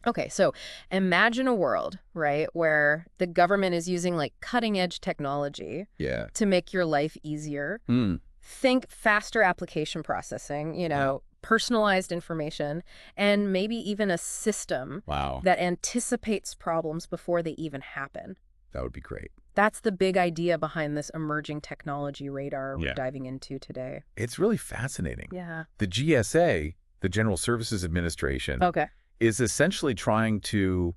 Okay, so imagine a world, right, where the government is using like cutting edge technology Yeah. to make your life easier. Hmm. Think faster application processing, Wow. personalized information, and maybe even a system Wow. that anticipates problems before they even happen. That would be great. That's the big idea behind this emerging technology radar we're Yeah. diving into today. It's really fascinating. Yeah. The GSA, the General Services Administration, Okay. is essentially trying to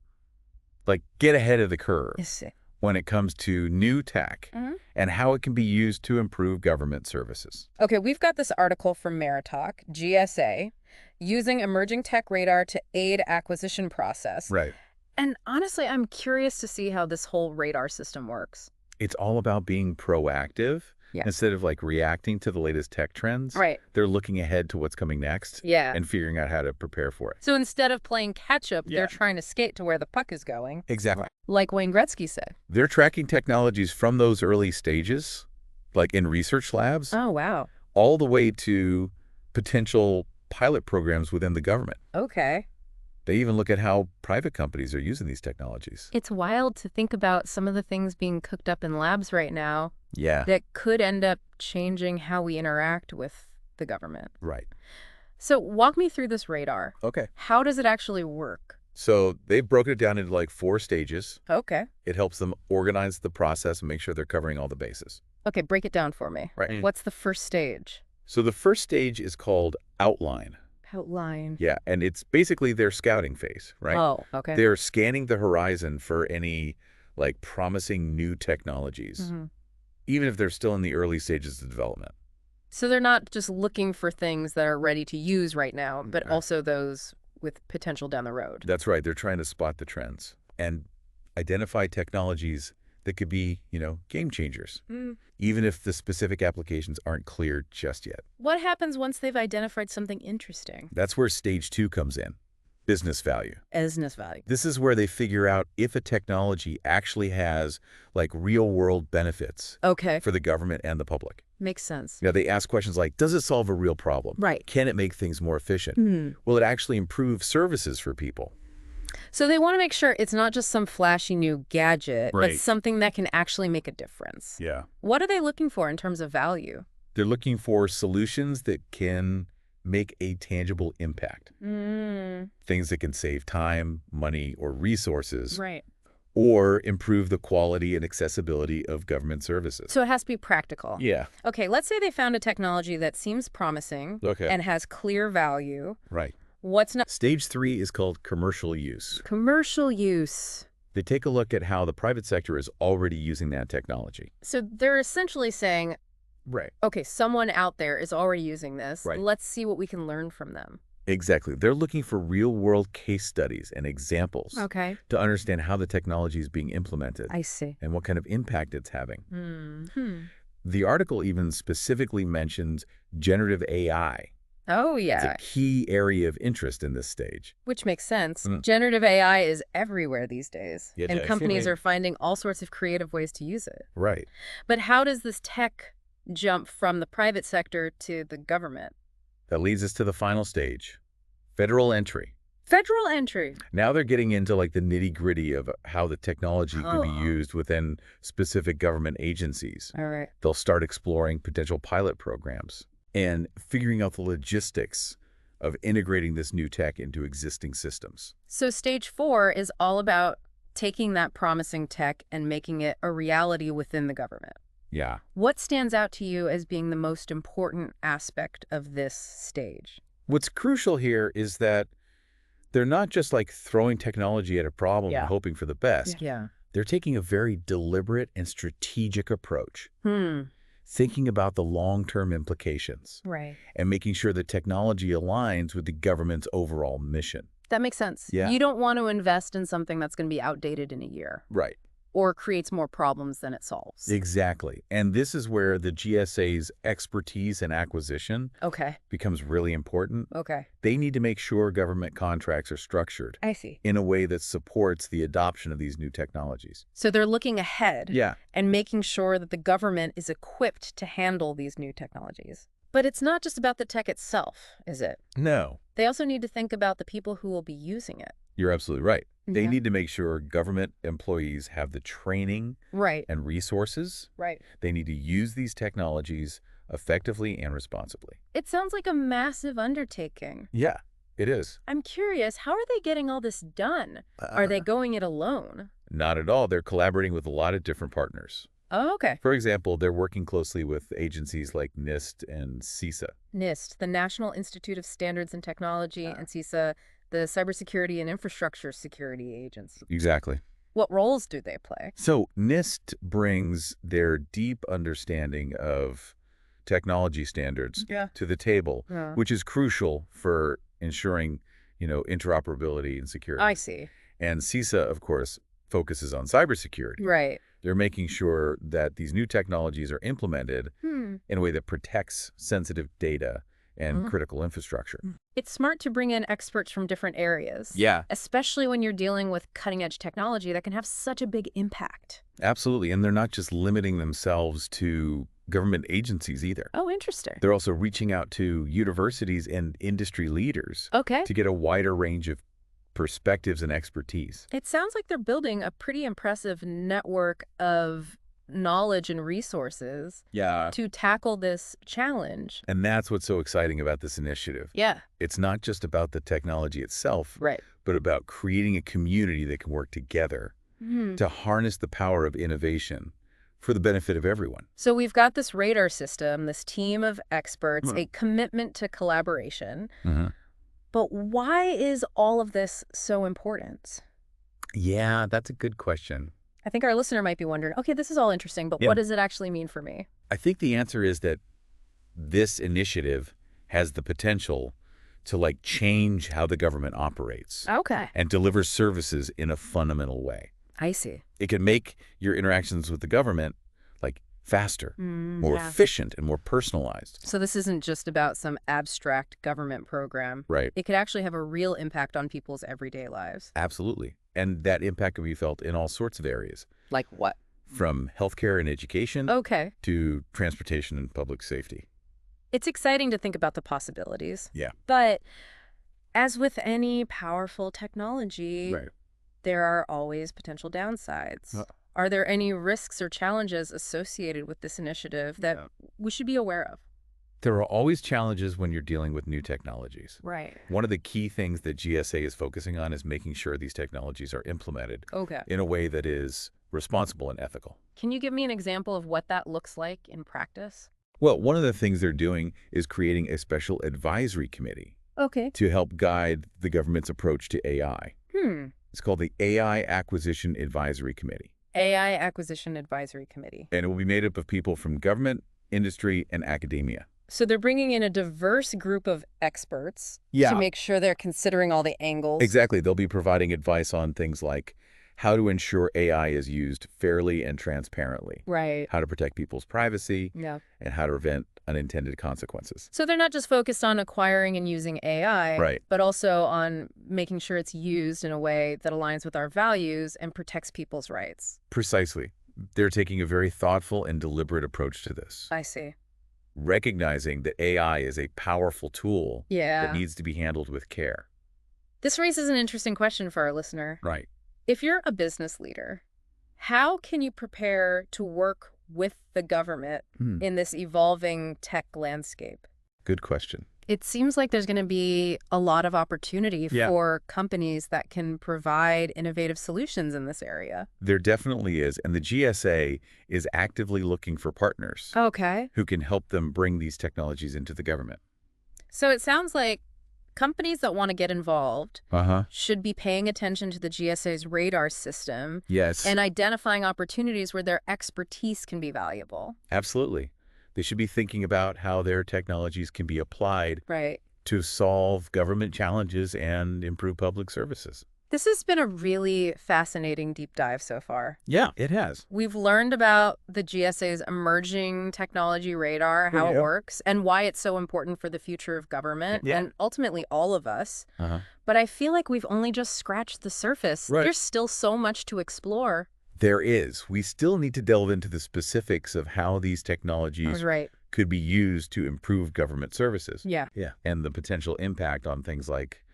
get ahead of the I curve see. when it comes to new tech Mhm. and how it can be used to improve government services. Okay, we've got this article from Meritalk, GSA, using emerging tech radar to aid acquisition process. Right. And honestly, I'm curious to see how this whole radar system works. It's all about being proactive Yeah. instead of reacting to the latest tech trends. Right. They're looking ahead to what's coming next Yeah. and figuring out how to prepare for it. So instead of playing catch up, Yeah. they're trying to skate to where the puck is going, Exactly. like Wayne Gretzky said. They're tracking technologies from those early stages, like in research labs, Oh, wow. all the way to potential pilot programs within the government. Okay. They even look at how private companies are using these technologies. It's wild to think about some of the things being cooked up in labs right now Yeah. that could end up changing how we interact with the government. Right. So walk me through this radar. Okay. How does it actually work? So they've broken it down into 4 stages. Okay. It helps them organize the process and make sure they're covering all the bases. Okay, break it down for me. Right. What's the first stage? So the first stage is called outline. Outline. Yeah, and it's basically their scouting phase, right? Oh, okay. They're scanning the horizon for any promising new technologies, Mhm. even if they're still in the early stages of development. So they're not just looking for things that are ready to use right now, but Yeah. also those with potential down the road. That's right. They're trying to spot the trends and identify technologies that could be, game changers, even if the specific applications aren't clear just yet. What happens once they've identified something interesting? That's where stage 2 comes in, business value. Business value. This is where they figure out if a technology actually has real-world benefits Okay. for the government and the public. Makes sense. They ask questions like, does it solve a real problem? Right. Can it make things more efficient? Will it actually improve services for people? So they want to make sure it's not just some flashy new gadget, but Right. something that can actually make a difference. Yeah. What are they looking for in terms of value? They're looking for solutions that can make a tangible impact. Things that can save time, money, or resources, Right. or improve the quality and accessibility of government services. So it has to be practical. Yeah. Okay, let's say they found a technology that seems promising Okay. and has clear value. Right. What's next? Stage 3 is called commercial use. Commercial use. They take a look at how the private sector is already using that technology. So they're essentially saying, Right. okay, someone out there is already using this. Right. Let's see what we can learn from them. Exactly. They're looking for real-world case studies and examples Okay. to understand how the technology is being implemented I see. and what kind of impact it's having. Hmm. The article even specifically mentions generative AI. Oh, It's yeah, a key area of interest in this stage. which makes sense. Mm. Generative AI is everywhere these days, Yeah, and companies definitely. are finding all sorts of creative ways to use it. Right. But how does this tech jump from the private sector to the government? That leads us to the final stage, federal entry. Federal entry. Now they're getting into the nitty-gritty of how the technology could be Oh. used within specific government agencies. All right. They'll start exploring potential pilot programs and figuring out the logistics of integrating this new tech into existing systems. So stage 4 is all about taking that promising tech and making it a reality within the government. Yeah. What stands out to you as being the most important aspect of this stage? What's crucial here is that they're not just throwing technology at a problem Yeah. and hoping for the best. Yeah. They're taking a very deliberate and strategic approach, thinking about the long-term implications Right. and making sure the technology aligns with the government's overall mission. That makes sense. Yeah. You don't want to invest in something that's going to be outdated in a year Right. or creates more problems than it solves. Exactly. And this is where the GSA's expertise and acquisition Okay. becomes really important. Okay. They need to make sure government contracts are structured I see. in a way that supports the adoption of these new technologies. So they're looking ahead Yeah. and making sure that the government is equipped to handle these new technologies. But it's not just about the tech itself, is it? No. They also need to think about the people who will be using it. You're absolutely right. They Yeah. need to make sure government employees have the training Right. and resources. Right. They need to use these technologies effectively and responsibly. It sounds like a massive undertaking. Yeah, it is. I'm curious, how are they getting all this done? Are they going it alone? Not at all. They're collaborating with a lot of different partners. Oh, okay. For example, they're working closely with agencies like NIST and CISA. NIST, the National Institute of Standards and Technology, and CISA, the Cybersecurity and Infrastructure Security Agency. Exactly. What roles do they play? So NIST brings their deep understanding of technology standards to the table, Yeah. which is crucial for ensuring, interoperability and security. I see. And CISA, of course, focuses on cybersecurity. Right. They're making sure that these new technologies are implemented in a way that protects sensitive data and critical infrastructure. It's smart to bring in experts from different areas. Yeah, Especially when you're dealing with cutting-edge technology that can have such a big impact. absolutely. And they're not just limiting themselves to government agencies either. Oh, interesting. They're also reaching out to universities and industry leaders Okay. to get a wider range of perspectives and expertise. It sounds like they're building a pretty impressive network of knowledge and resources Yeah. to tackle this challenge. And that's what's so exciting about this initiative. Yeah. It's not just about the technology itself, Right. but about creating a community that can work together to harness the power of innovation for the benefit of everyone. So we've got this radar system, this team of experts, a commitment to collaboration. But why is all of this so important? Yeah, that's a good question. I think our listener might be wondering, okay, this is all interesting, but Yeah. what does it actually mean for me? I think the answer is that this initiative has the potential to change how the government operates Okay. and deliver services in a fundamental way. I see. It can make your interactions with the government faster, more Yeah. efficient, and more personalized. So this isn't just about some abstract government program. Right. It could actually have a real impact on people's everyday lives. Absolutely. And that impact can be felt in all sorts of areas, Like what? from healthcare and education Okay. to transportation and public safety. It's exciting to think about the possibilities. Yeah. But as with any powerful technology, there are always potential downsides. Are there any risks or challenges associated with this initiative that we should be aware of? There are always challenges when you're dealing with new technologies. Right. One of the key things that GSA is focusing on is making sure these technologies are implemented Okay. in a way that is responsible and ethical. Can you give me an example of what that looks like in practice? Well, one of the things they're doing is creating a special advisory committee Okay. to help guide the government's approach to AI. It's called the AI Acquisition Advisory Committee. AI Acquisition Advisory Committee. And it will be made up of people from government, industry, and academia. So they're bringing in a diverse group of experts to make sure they're considering all the angles. Exactly. They'll be providing advice on things like how to ensure AI is used fairly and transparently, Right. how to protect people's privacy, Yeah. and how to prevent unintended consequences. So they're not just focused on acquiring and using AI, Right. but also on making sure it's used in a way that aligns with our values and protects people's rights. Precisely. They're taking a very thoughtful and deliberate approach to this, I see. recognizing that AI is a powerful tool Yeah. that needs to be handled with care. This raises an interesting question for our listener. Right. If you're a business leader, how can you prepare to work with the government in this evolving tech landscape? Good question. It seems like there's going to be a lot of opportunity for companies that can provide innovative solutions in this area. There definitely is, and the GSA is actively looking for partners Okay. who can help them bring these technologies into the government. So it sounds like companies that want to get involved should be paying attention to the GSA's radar system Yes. and identifying opportunities where their expertise can be valuable. Absolutely. They should be thinking about how their technologies can be applied Right. to solve government challenges and improve public services. This has been a really fascinating deep dive so far. Yeah, it has. We've learned about the GSA's emerging technology radar, how it works, and why it's so important for the future of government and ultimately all of us. But I feel like we've only just scratched the surface. Right. There's still so much to explore. There is. We still need to delve into the specifics of how these technologies could be used to improve government services. Yeah. And the potential impact on things like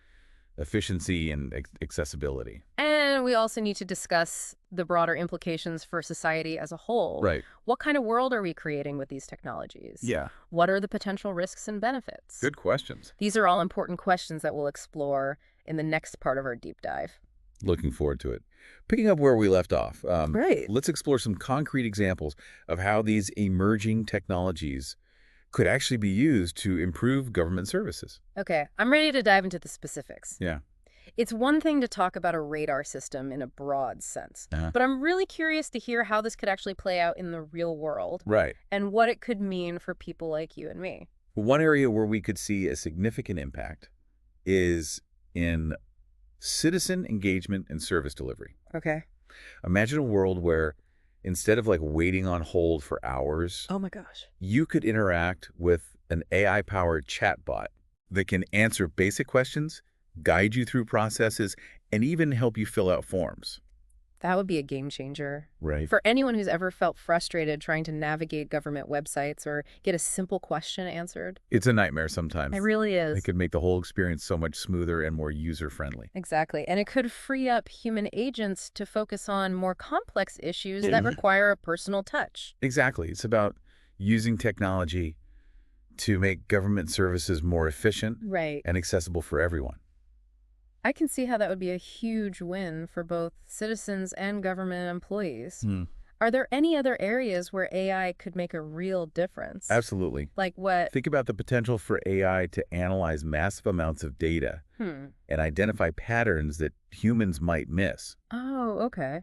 efficiency and accessibility. And we also need to discuss the broader implications for society as a whole. Right. What kind of world are we creating with these technologies? Yeah. What are the potential risks and benefits? Good questions. These are all important questions that we'll explore in the next part of our deep dive. Looking forward to it. Picking up where we left off, Right. let's explore some concrete examples of how these emerging technologies could actually be used to improve government services. Okay, I'm ready to dive into the specifics. Yeah. It's one thing to talk about a radar system in a broad sense, but I'm really curious to hear how this could actually play out in the real world. Right. And what it could mean for people like you and me. One area where we could see a significant impact is in citizen engagement and service delivery. Okay. Imagine a world where instead of waiting on hold for hours, Oh my gosh. you could interact with an AI-powered chatbot that can answer basic questions, guide you through processes, and even help you fill out forms. That would be a game changer. Right. For anyone who's ever felt frustrated trying to navigate government websites or get a simple question answered. It's a nightmare sometimes. It really is. It could make the whole experience so much smoother and more user-friendly. Exactly. And it could free up human agents to focus on more complex issues that require a personal touch. Exactly. It's about using technology to make government services more efficient and accessible for everyone. I can see how that would be a huge win for both citizens and government employees. Are there any other areas where AI could make a real difference? Absolutely. Like what? Think about the potential for AI to analyze massive amounts of data and identify patterns that humans might miss. Oh, okay.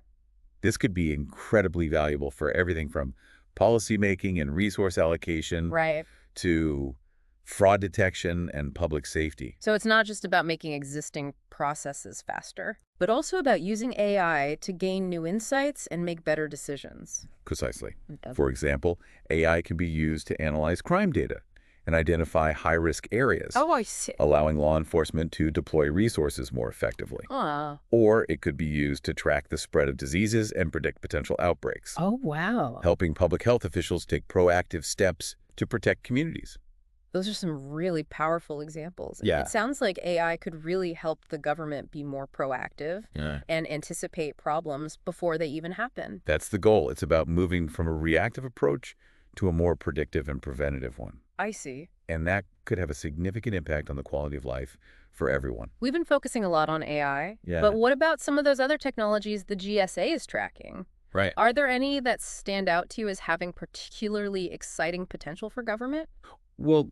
This could be incredibly valuable for everything from policymaking and resource allocation to fraud detection and public safety. So it's not just about making existing processes faster, but also about using AI to gain new insights and make better decisions. Precisely. For example, AI can be used to analyze crime data and identify high-risk areas, Oh, I see. allowing law enforcement to deploy resources more effectively. Or it could be used to track the spread of diseases and predict potential outbreaks, Oh, wow. helping public health officials take proactive steps to protect communities. Those are some really powerful examples. Yeah. It sounds like AI could really help the government be more proactive and anticipate problems before they even happen. That's the goal. It's about moving from a reactive approach to a more predictive and preventative one. I see. And that could have a significant impact on the quality of life for everyone. We've been focusing a lot on AI, but what about some of those other technologies the GSA is tracking? Right. Are there any that stand out to you as having particularly exciting potential for government? Well,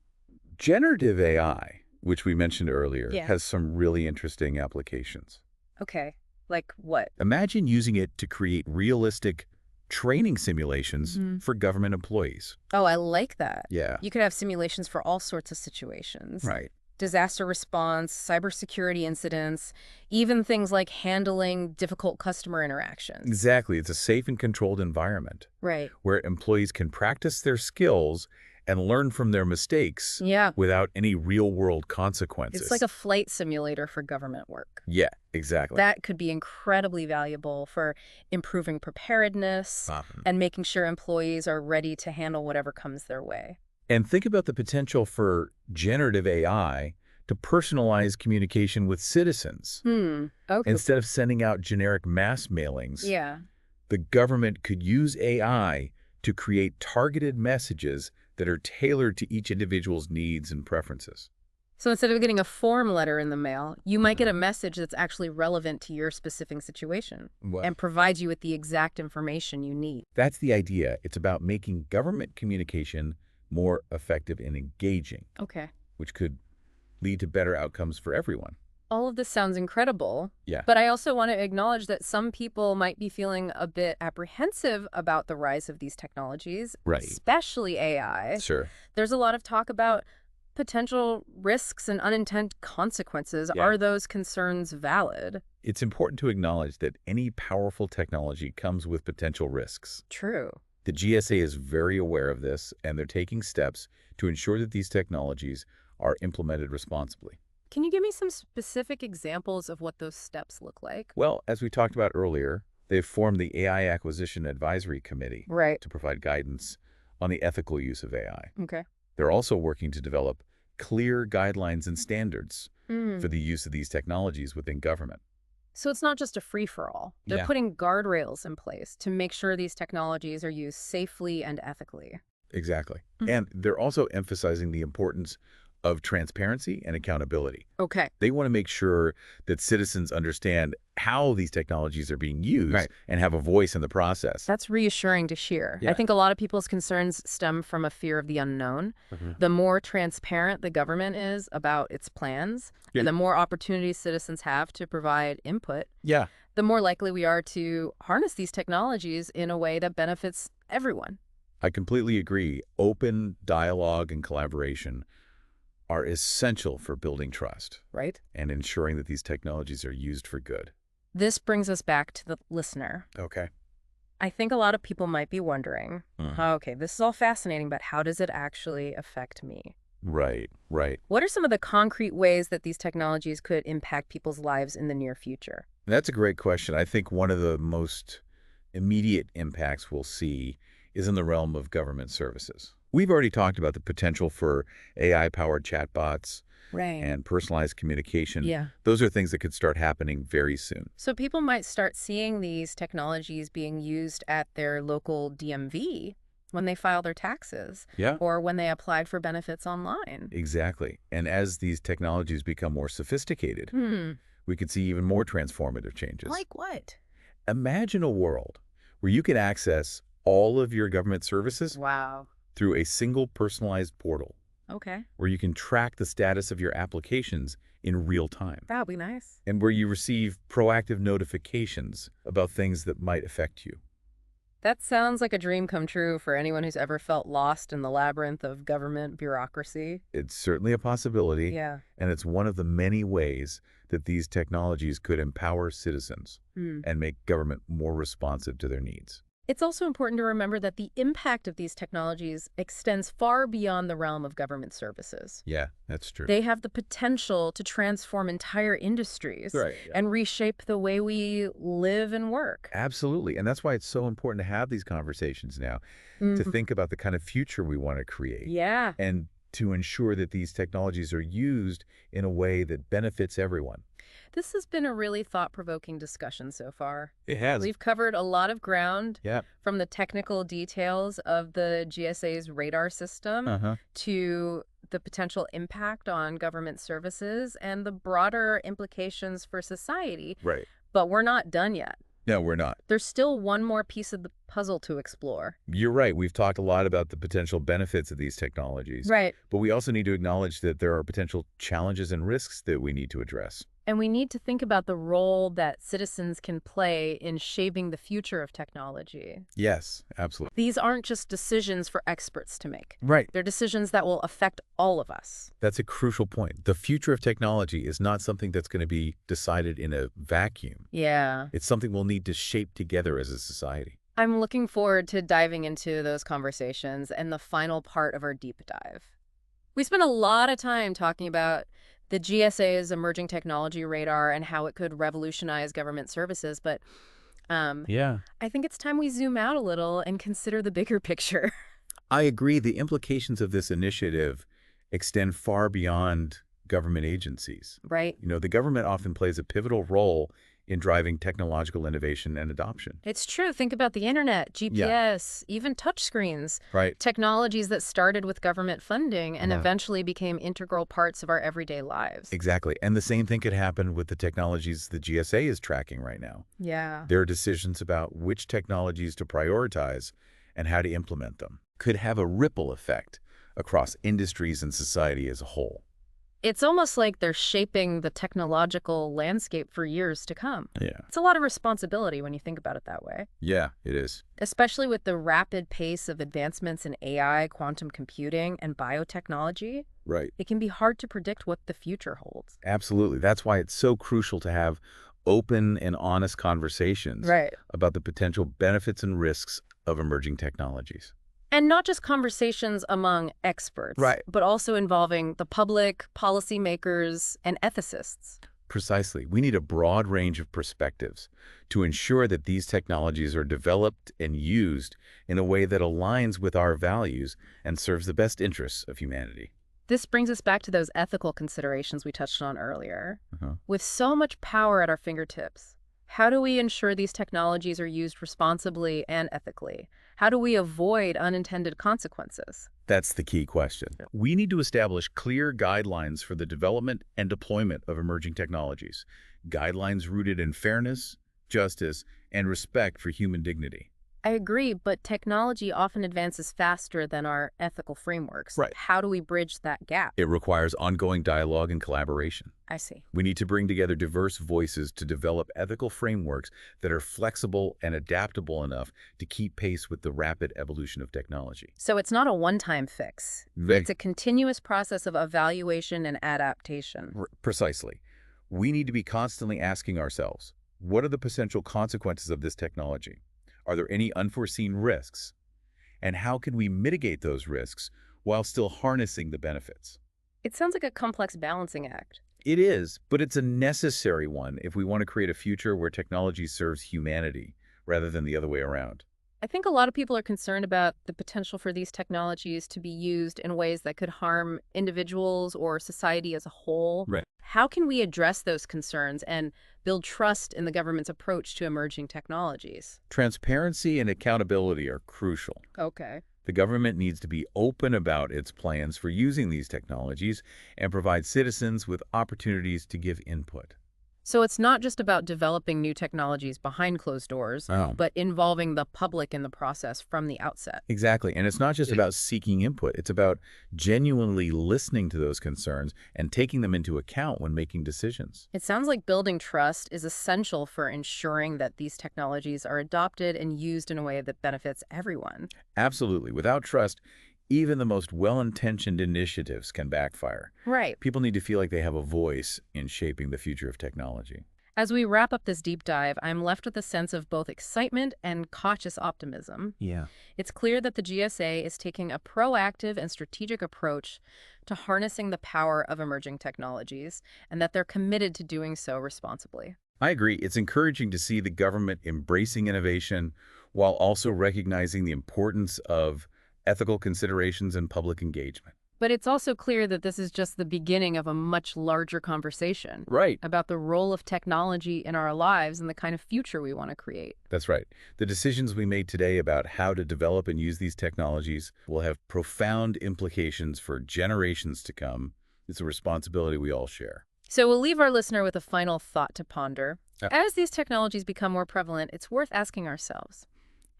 generative AI, which we mentioned earlier, Yeah. has some really interesting applications. Okay. Like what? Imagine using it to create realistic training simulations for government employees. Oh, I like that. Yeah. You could have simulations for all sorts of situations. Right. Disaster response, cybersecurity incidents, even things like handling difficult customer interactions. Exactly. It's a safe and controlled environment Right. where employees can practice their skills and learn from their mistakes without any real-world consequences. It's like a flight simulator for government work. Yeah, exactly. That could be incredibly valuable for improving preparedness and making sure employees are ready to handle whatever comes their way. And think about the potential for generative AI to personalize communication with citizens. Okay. Instead of sending out generic mass mailings, Yeah. the government could use AI to create targeted messages that are tailored to each individual's needs and preferences. So instead of getting a form letter in the mail, you might get a message that's actually relevant to your specific situation and provides you with the exact information you need. That's the idea. It's about making government communication more effective and engaging, Okay. which could lead to better outcomes for everyone. All of this sounds incredible. Yeah. But I also want to acknowledge that some people might be feeling a bit apprehensive about the rise of these technologies, especially AI. Sure. There's a lot of talk about potential risks and unintended consequences. Are those concerns valid? It's important to acknowledge that any powerful technology comes with potential risks. True. The GSA is very aware of this, and they're taking steps to ensure that these technologies are implemented responsibly. Can you give me some specific examples of what those steps look like? Well, as we talked about earlier, they've formed the AI Acquisition Advisory Committee to provide guidance on the ethical use of AI. Okay. They're also working to develop clear guidelines and standards for the use of these technologies within government. So it's not just a free-for-all. They're Yeah. putting guardrails in place to make sure these technologies are used safely and ethically. Exactly. Mm. And they're also emphasizing the importance of transparency and accountability. Okay. They want to make sure that citizens understand how these technologies are being used and have a voice in the process. That's reassuring to hear. Yeah. I think a lot of people's concerns stem from a fear of the unknown. The more transparent the government is about its plans, Yeah. and the more opportunities citizens have to provide input, Yeah. the more likely we are to harness these technologies in a way that benefits everyone. I completely agree. Open dialogue and collaboration are essential for building trust Right? and ensuring that these technologies are used for good. This brings us back to the listener. Okay. I think a lot of people might be wondering, okay, this is all fascinating, but how does it actually affect me? Right. What are some of the concrete ways that these technologies could impact people's lives in the near future? That's a great question. I think one of the most immediate impacts we'll see is in the realm of government services. We've already talked about the potential for AI-powered chatbots Right. and personalized communication. Yeah. Those are things that could start happening very soon. So people might start seeing these technologies being used at their local DMV when they file their taxes Yeah. or when they applied for benefits online. Exactly. And as these technologies become more sophisticated, we could see even more transformative changes. Like what? Imagine a world where you can access all of your government services Wow. through a single personalized portal, Okay. where you can track the status of your applications in real time, That would be nice. and where you receive proactive notifications about things that might affect you. That sounds like a dream come true for anyone who's ever felt lost in the labyrinth of government bureaucracy. It's certainly a possibility, Yeah. and it's one of the many ways that these technologies could empower citizens and make government more responsive to their needs. It's also important to remember that the impact of these technologies extends far beyond the realm of government services. Yeah, that's true. They have the potential to transform entire industries Right. and reshape the way we live and work. Absolutely. And that's why it's so important to have these conversations now, to think about the kind of future we want to create. Yeah. And to ensure that these technologies are used in a way that benefits everyone. This has been a really thought-provoking discussion so far. It has. We've covered a lot of ground, Yeah. from the technical details of the GSA's radar system to the potential impact on government services and the broader implications for society. Right. But we're not done yet. No, we're not. There's still one more piece of the puzzle to explore. You're right. We've talked a lot about the potential benefits of these technologies. Right. But we also need to acknowledge that there are potential challenges and risks that we need to address. And we need to think about the role that citizens can play in shaping the future of technology. Yes, absolutely. These aren't just decisions for experts to make. Right. They're decisions that will affect all of us. That's a crucial point. The future of technology is not something that's going to be decided in a vacuum. Yeah. It's something we'll need to shape together as a society. I'm looking forward to diving into those conversations and the final part of our deep dive. We spent a lot of time talking about the GSA's emerging technology radar and how it could revolutionize government services, but I think it's time we zoom out a little and consider the bigger picture. I agree. The implications of this initiative extend far beyond government agencies. Right? You know, the government often plays a pivotal role in driving technological innovation and adoption. It's true. Think about the internet, GPS, even touchscreens. Right. Technologies that started with government funding and eventually became integral parts of our everyday lives. Exactly. And the same thing could happen with the technologies the GSA is tracking right now. Yeah. There are decisions about which technologies to prioritize and how to implement them. Could have a ripple effect across industries and society as a whole. It's almost like they're shaping the technological landscape for years to come. Yeah. It's a lot of responsibility when you think about it that way, Yeah, it is. especially with the rapid pace of advancements in AI, quantum computing, and biotechnology. Right. It can be hard to predict what the future holds. Absolutely. That's why it's so crucial to have open and honest conversations about the potential benefits and risks of emerging technologies. And not just conversations among experts, but also involving the public, policymakers, and ethicists. Precisely. We need a broad range of perspectives to ensure that these technologies are developed and used in a way that aligns with our values and serves the best interests of humanity. This brings us back to those ethical considerations we touched on earlier. Uh-huh. With so much power at our fingertips, how do we ensure these technologies are used responsibly and ethically? How do we avoid unintended consequences? That's the key question. We need to establish clear guidelines for the development and deployment of emerging technologies, guidelines rooted in fairness, justice, and respect for human dignity. I agree, but technology often advances faster than our ethical frameworks. Right. How do we bridge that gap? It requires ongoing dialogue and collaboration. I see. We need to bring together diverse voices to develop ethical frameworks that are flexible and adaptable enough to keep pace with the rapid evolution of technology. So it's not a one-time fix. It's a continuous process of evaluation and adaptation. Precisely. We need to be constantly asking ourselves, what are the potential consequences of this technology? Are there any unforeseen risks? And how can we mitigate those risks while still harnessing the benefits? It sounds like a complex balancing act. It is, but it's a necessary one if we want to create a future where technology serves humanity rather than the other way around. I think a lot of people are concerned about the potential for these technologies to be used in ways that could harm individuals or society as a whole. Right. How can we address those concerns and build trust in the government's approach to emerging technologies? Transparency and accountability are crucial. Okay. The government needs to be open about its plans for using these technologies and provide citizens with opportunities to give input. So it's not just about developing new technologies behind closed doors, Oh. but involving the public in the process from the outset. Exactly. And it's not just about seeking input. It's about genuinely listening to those concerns and taking them into account when making decisions. It sounds like building trust is essential for ensuring that these technologies are adopted and used in a way that benefits everyone. Absolutely. Without trust, even the most well-intentioned initiatives can backfire. Right. People need to feel like they have a voice in shaping the future of technology. As we wrap up this deep dive, I'm left with a sense of both excitement and cautious optimism. Yeah. It's clear that the GSA is taking a proactive and strategic approach to harnessing the power of emerging technologies, and that they're committed to doing so responsibly. I agree. It's encouraging to see the government embracing innovation while also recognizing the importance of ethical considerations and public engagement. But it's also clear that this is just the beginning of a much larger conversation Right. about the role of technology in our lives and the kind of future we want to create. That's right. The decisions we made today about how to develop and use these technologies will have profound implications for generations to come. It's a responsibility we all share. So we'll leave our listener with a final thought to ponder. Yeah. As these technologies become more prevalent, it's worth asking ourselves,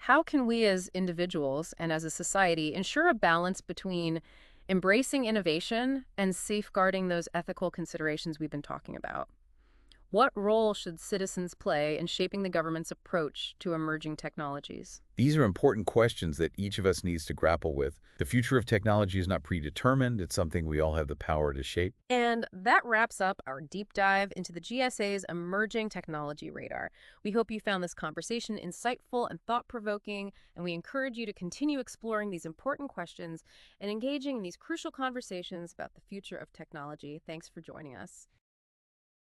how can we as individuals and as a society ensure a balance between embracing innovation and safeguarding those ethical considerations we've been talking about? What role should citizens play in shaping the government's approach to emerging technologies? These are important questions that each of us needs to grapple with. The future of technology is not predetermined. It's something we all have the power to shape. And that wraps up our deep dive into the GSA's emerging technology radar. We hope you found this conversation insightful and thought-provoking, and we encourage you to continue exploring these important questions and engaging in these crucial conversations about the future of technology. Thanks for joining us.